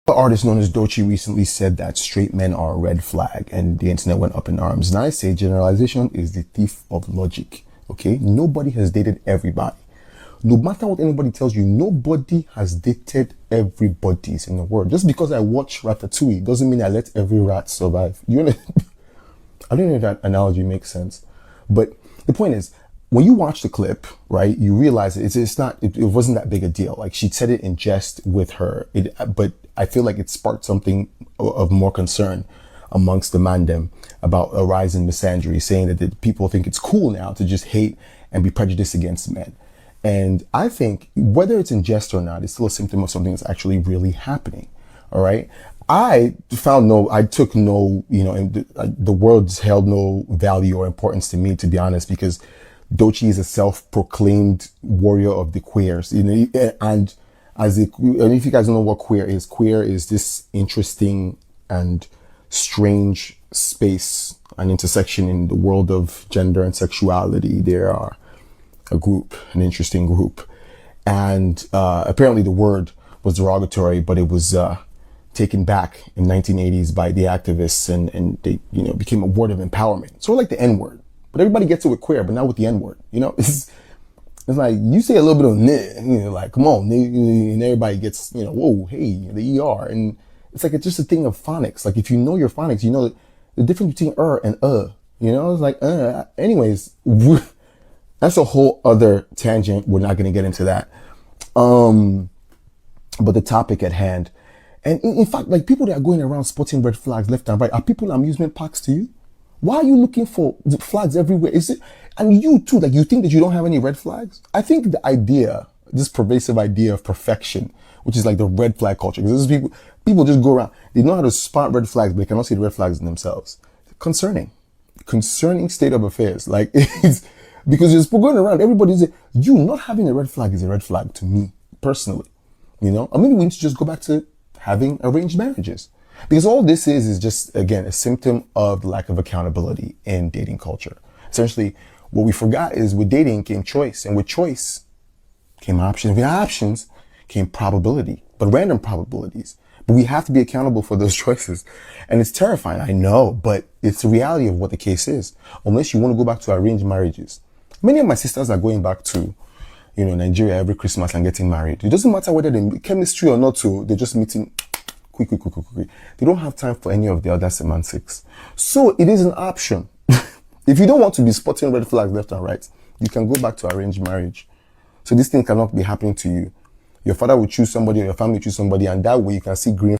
An artist known as Doechii recently said that straight men are a red flag, and the internet went up in arms. And I say generalization is the thief of logic. Okay, nobody has dated everybody. No matter what anybody tells you, nobody has dated everybody in the world. Just because I watch Ratatouille doesn't mean I let every rat survive. You know, I don't know if that analogy makes sense, but the point is, when you watch the clip, right, you realize it wasn't that big a deal. Like, she said it in jest with her, but I feel like it sparked something of more concern amongst the mandem about a rise in misandry, saying that people think it's cool now to just hate and be prejudiced against men. And I think whether it's in jest or not, it's still a symptom of something that's actually really happening. All right. I took no, the words held no value or importance to me, to be honest, because Doechii is a self-proclaimed warrior of the queers, and if you guys don't know what queer is this interesting and strange space, an intersection in the world of gender and sexuality. There are an interesting group, and apparently the word was derogatory, but it was taken back in 1980s by the activists, and they became a word of empowerment, sort of like the N-word. But everybody gets it with queer, but not with the N-word. It's like you say a little bit of "n," like come on, and everybody gets whoa, hey, the ER, and it's like it's just a thing of phonics. Like if you know your phonics, you know the difference between and It's like anyways, that's a whole other tangent. We're not going to get into that. But the topic at hand, and in fact, like people that are going around spotting red flags left and right, are people amusement parks to you? Why are you looking for flags everywhere? Is it, and you too, like you think that you don't have any red flags? I think the idea, this pervasive idea of perfection, which is like the red flag culture, because people just go around, they know how to spot red flags, but they cannot see the red flags in themselves. Concerning state of affairs. Like it's because you're going around, everybody's you not having a red flag is a red flag to me personally. I mean, we need to just go back to having arranged marriages. Because all this is just, again, a symptom of the lack of accountability in dating culture. Essentially, what we forgot is with dating came choice, and with choice came options. With options came probability, but random probabilities. But we have to be accountable for those choices. And it's terrifying, I know, but it's the reality of what the case is. Unless you want to go back to arranged marriages. Many of my sisters are going back to, Nigeria every Christmas and getting married. It doesn't matter whether they're chemistry or not, they're just meeting quick. They don't have time for any of the other semantics. So it is an option. If you don't want to be spotting red flags left and right, you can go back to arranged marriage. So this thing cannot be happening to you. Your father will choose somebody, or your family will choose somebody, and that way you can see green